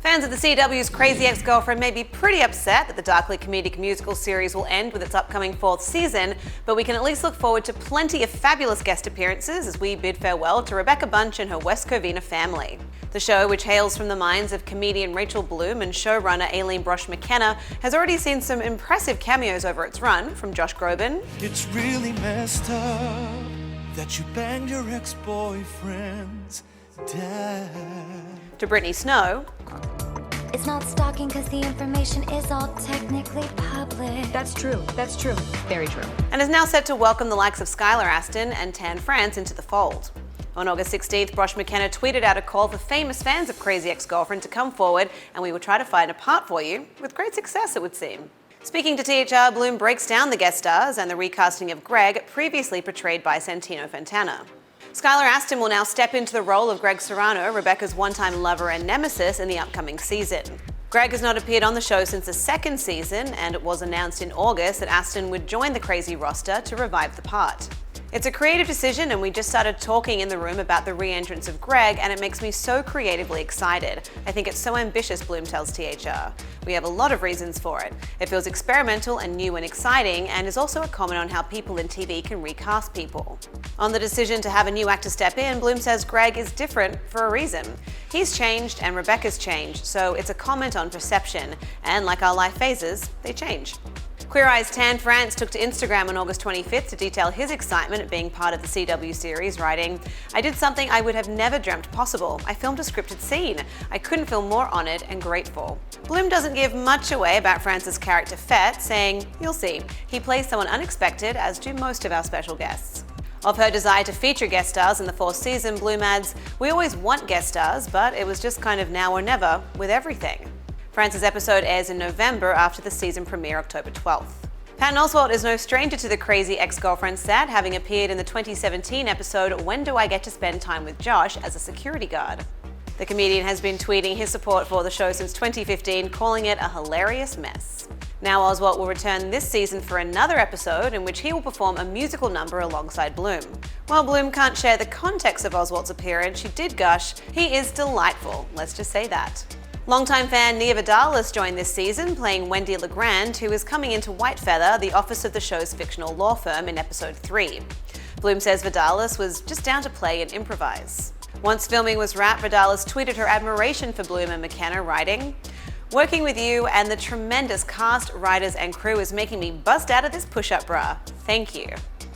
Fans of the CW's Crazy Ex-Girlfriend may be pretty upset that the darkly comedic musical series will end with its upcoming 4th season, but we can at least look forward to plenty of fabulous guest appearances as we bid farewell to Rebecca Bunch and her West Covina family. The show, which hails from the minds of comedian Rachel Bloom and showrunner Aileen Brosh McKenna, has already seen some impressive cameos over its run, from Josh Groban. It's really messed up that you banged your ex-boyfriend's dad. To Brittany Snow. It's not stalking because the information is all technically public. That's true. Very true. And is now set to welcome the likes of Skylar Astin and Tan France into the fold. On August 16th, Brosh McKenna tweeted out a call for famous fans of Crazy Ex-Girlfriend to come forward, and we will try to find a part for you, with great success it would seem. Speaking to THR, Bloom breaks down the guest stars and the recasting of Greg, previously portrayed by Santino Fontana. Skylar Astin will now step into the role of Greg Serrano, Rebecca's one-time lover and nemesis, in the upcoming season. Greg has not appeared on the show since the 2nd season, and it was announced in August that Astin would join the Crazy roster to revive the part. It's a creative decision, and we just started talking in the room about the re-entrance of Greg, and it makes me so creatively excited. I think it's so ambitious, Bloom tells THR. We have a lot of reasons for it. It feels experimental and new and exciting, and is also a comment on how people in TV can recast people. On the decision to have a new actor step in, Bloom says Greg is different for a reason. He's changed and Rebecca's changed, so it's a comment on perception, and like our life phases, they change. Queer Eye's Tan France took to Instagram on August 25th to detail his excitement at being part of the CW series, writing, "I did something I would have never dreamt possible. I filmed a scripted scene. I couldn't feel more honored and grateful." Bloom doesn't give much away about France's character Fett, saying, "You'll see. He plays someone unexpected, as do most of our special guests." Of her desire to feature guest stars in the 4th season, Bloom adds, "We always want guest stars, but it was just kind of now or never with everything." France's episode airs in November after the season premiere October 12th. Patton Oswalt is no stranger to the Crazy Ex-Girlfriend set, having appeared in the 2017 episode When Do I Get to Spend Time with Josh as a security guard. The comedian has been tweeting his support for the show since 2015, calling it a hilarious mess. Now Oswalt will return this season for another episode in which he will perform a musical number alongside Bloom. While Bloom can't share the context of Oswalt's appearance, she did gush, "He is delightful, let's just say that." Longtime fan Nia Vidalis joined this season, playing Wendy LeGrand, who is coming into Whitefeather, the office of the show's fictional law firm, in episode 3. Bloom says Vidalis was just down to play and improvise. Once filming was wrapped, Vidalis tweeted her admiration for Bloom and McKenna, writing, "Working with you and the tremendous cast, writers, and crew is making me bust out of this push-up bra. Thank you."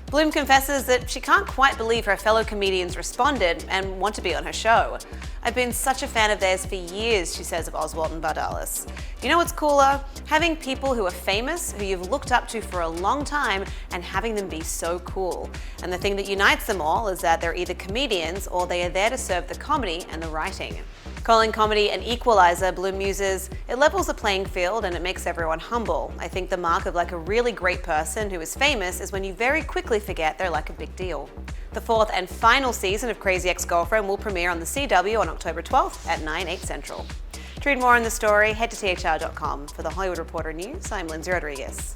Bloom confesses that she can't quite believe her fellow comedians responded and want to be on her show. "I've been such a fan of theirs for years," she says of Oswalt and Vidalis. "You know what's cooler? Having people who are famous, who you've looked up to for a long time, and having them be so cool. And the thing that unites them all is that they're either comedians or they are there to serve the comedy and the writing." Calling comedy an equalizer, Bloom muses, "It levels the playing field and it makes everyone humble. I think the mark of like a really great person who is famous is when you very quickly forget they're like a big deal." The 4th and final season of Crazy Ex-Girlfriend will premiere on the CW on October 12th at 9/8 Central. To read more on the story, head to thr.com. For the Hollywood Reporter News, I'm Lindsay Rodriguez.